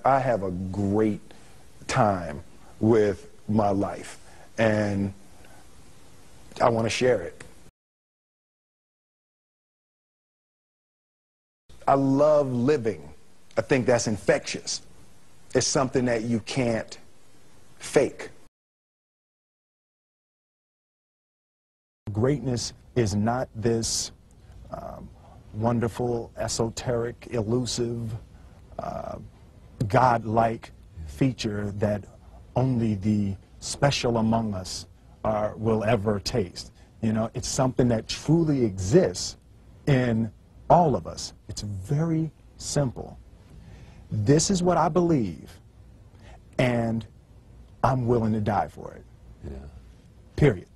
I have a great time with my life, and I want to share it. I love living. I think that's infectious. It's something that you can't fake. Greatness is not this wonderful, esoteric, elusive, God-like feature that only the special among us will ever taste. You know, it's something that truly exists in all of us. It's very simple. This is what I believe, and I'm willing to die for it. Yeah. Period.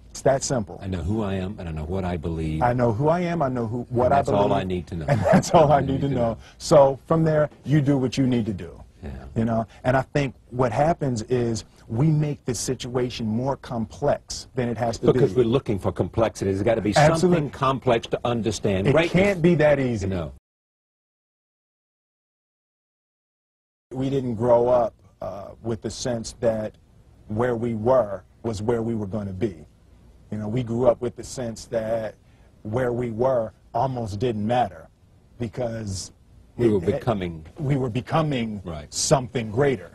It's that simple. I know who I am, and I know what I believe. I know who I am, I know what I believe. That's all I need to know. And that's all I need to know. So from there, you do what you need to do. Yeah. You know, and I think what happens is we make the situation more complex than it has to be. Because we're looking for complexity. There's got to be Absolutely. something complex to understand. It can't be that easy. No. We didn't grow up with the sense that where we were was where we were going to be. You know, we grew up with the sense that where we were almost didn't matter because we were becoming right. Something greater.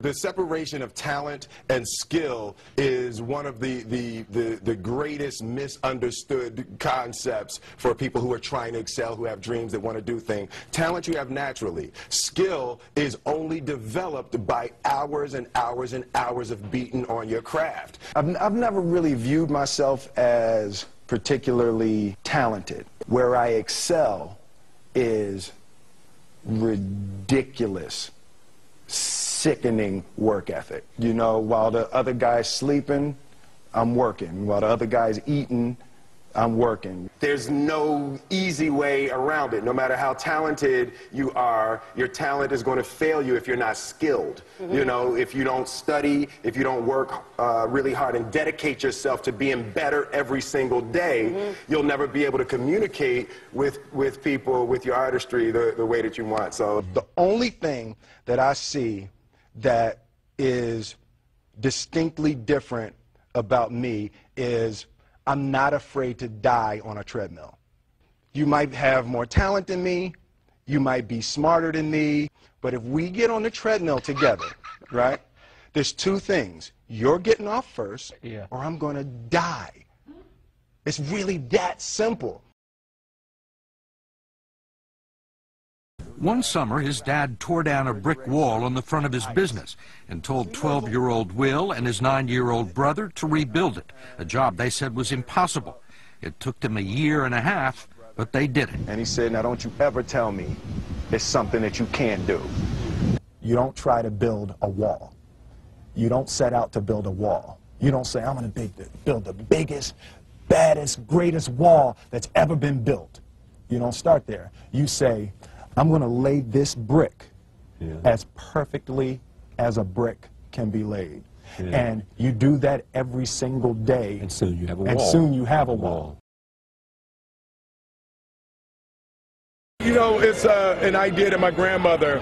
The separation of talent and skill is one of the greatest misunderstood concepts for people who are trying to excel, who have dreams, that want to do things. Talent you have naturally. Skill is only developed by hours and hours and hours of beating on your craft. I've never really viewed myself as particularly talented. Where I excel is ridiculous, sickening work ethic. You know, while the other guy's sleeping, I'm working. While the other guy's eating, I'm working. There's no easy way around it. No matter how talented you are, your talent is going to fail you if you're not skilled. Mm-hmm. You know, if you don't study, if you don't work really hard and dedicate yourself to being better every single day, mm-hmm. you'll never be able to communicate with people, with your artistry, the way that you want. So the only thing that I see that is distinctly different about me is I'm not afraid to die on a treadmill. You might have more talent than me, you might be smarter than me, but if we get on the treadmill together, right, there's two things. You're getting off first, or I'm going to die. It's really that simple. One summer, his dad tore down a brick wall on the front of his business and told 12-year-old Will and his 9-year-old brother to rebuild it, a job they said was impossible. It took them a year and a half, but they did it. And he said, now don't you ever tell me it's something that you can't do. You don't try to build a wall. You don't set out to build a wall. You don't say, I'm going to build the biggest, baddest, greatest wall that's ever been built. You don't start there. You say, I'm going to lay this brick as perfectly as a brick can be laid. Yeah. And you do that every single day. And soon you have a wall. And soon you have a wall. You know, it's an idea that my grandmother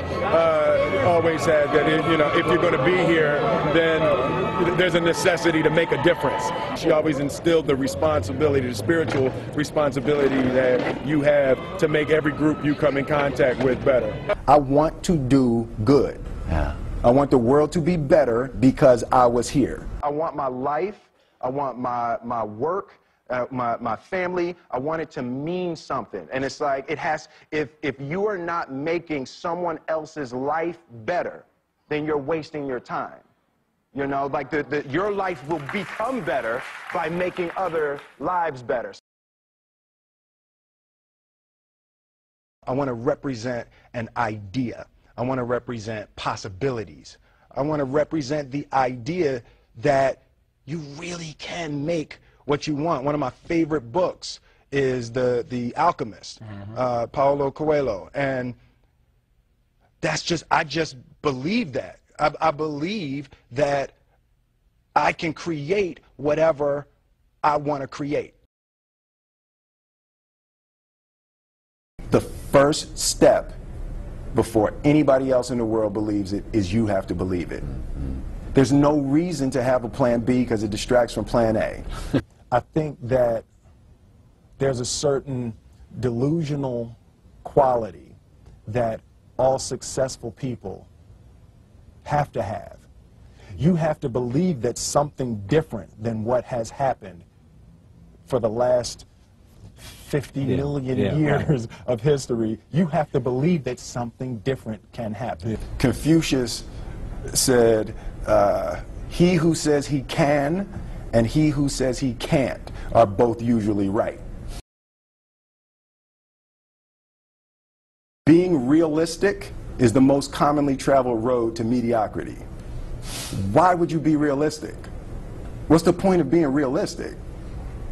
always had, that you know, if you're going to be here, then there's a necessity to make a difference. She always instilled the responsibility, the spiritual responsibility that you have to make every group you come in contact with better. I want to do good. Yeah. I want the world to be better because I was here. I want my life, I want my work, my family, I want it to mean something. And it's like, it has, if you are not making someone else's life better, then you're wasting your time. You know, like your life will become better by making other lives better. I want to represent an idea. I want to represent possibilities. I want to represent the idea that you really can make what you want. One of my favorite books is The Alchemist, Paulo Coelho, and that's just, I just believe that. I believe that I can create whatever I want to create. The first step before anybody else in the world believes it is you have to believe it. There's no reason to have a plan B because it distracts from plan A. I think that there's a certain delusional quality that all successful people have to have. You have to believe that something different than what has happened for the last 50 million years of history. You have to believe that something different can happen. Confucius said, he who says he can and he who says he can't are both usually right. Being realistic is the most commonly traveled road to mediocrity. Why would you be realistic? What's the point of being realistic?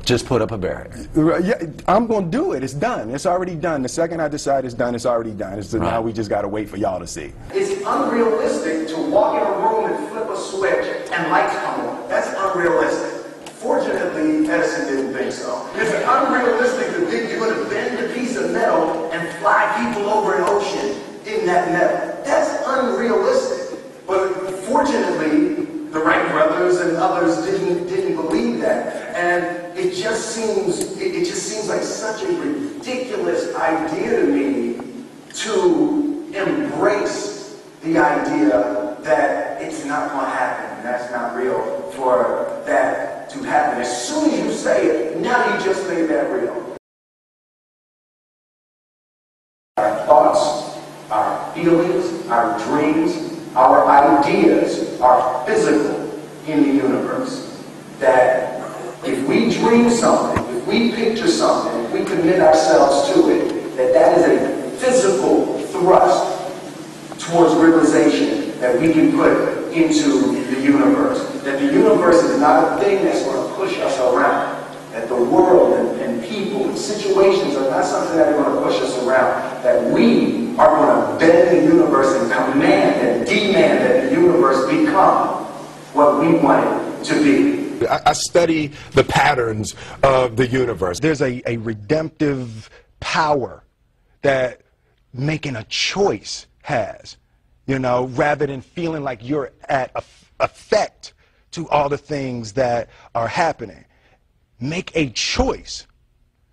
Just put up a barrier. Yeah, I'm going to do it. It's done. It's already done. The second I decide it's done, it's already done. So now we just got to wait for y'all to see. It's unrealistic to walk in a room and flip a switch and lights come on. That's unrealistic. Fortunately, Edison didn't think so. It's unrealistic to think you're going to bend a piece of metal and fly people over an ocean in that metal. That's unrealistic. But fortunately, the Wright brothers and others didn't believe that. And it just seems like such a ridiculous idea to me to embrace the idea that it's not going to happen. That's not real for that to happen. As soon as you say it, now you just made that real. Our thoughts, our feelings, our dreams, our ideas are physical in the universe. That if we dream something, if we picture something, if we commit ourselves to it, that is a physical thrust towards realization that we can put into the universe. That the universe is not a thing that's going to push us around. That the world and people and situations are not something that are going to push us around. That we are going to bend the universe and command and demand that the universe become what we want it to be. I study the patterns of the universe. There's a redemptive power that making a choice has, you know, rather than feeling like you're at effect to all the things that are happening. Make a choice,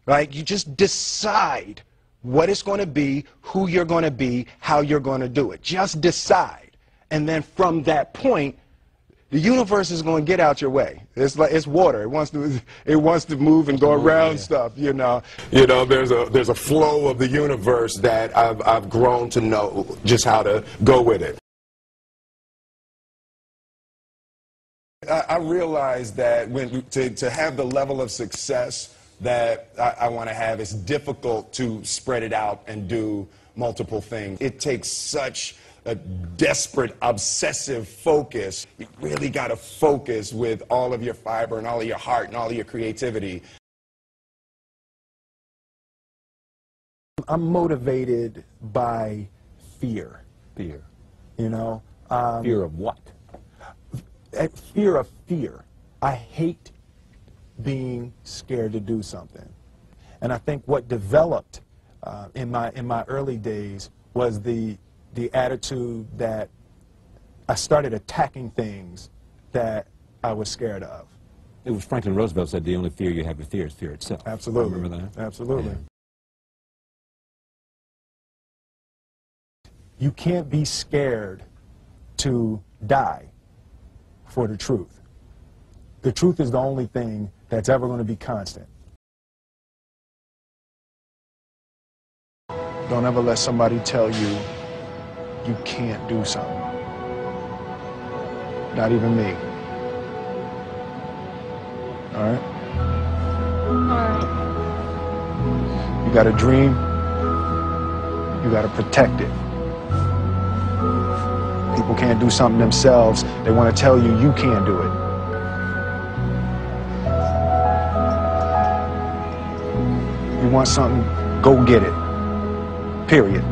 right? You just decide what it's going to be, who you're going to be, how you're going to do it. Just decide. And then from that point, the universe is going to get out your way. It's like it's water. It wants to move and go around stuff, you know. You know, there's a flow of the universe that I've grown to know just how to go with it. I realize that to have the level of success that I want to have, it's difficult to spread it out and do multiple things. It takes such a desperate, obsessive focus. You really got to focus with all of your fiber and all of your heart and all of your creativity. I'm motivated by fear. Fear. You know? Fear of what? Fear of fear. I hate being scared to do something. And I think what developed in my early days was the attitude that I started attacking things that I was scared of. It was Franklin Roosevelt said the only fear you have to fear is fear itself. Absolutely. Remember that? Absolutely. Yeah. You can't be scared to die for the truth. The truth is the only thing that's ever going to be constant. Don't ever let somebody tell you you can't do something. Not even me. All right? All right. You got a dream, you got to protect it. People can't do something themselves. They want to tell you you can't do it. You want something, go get it. Period.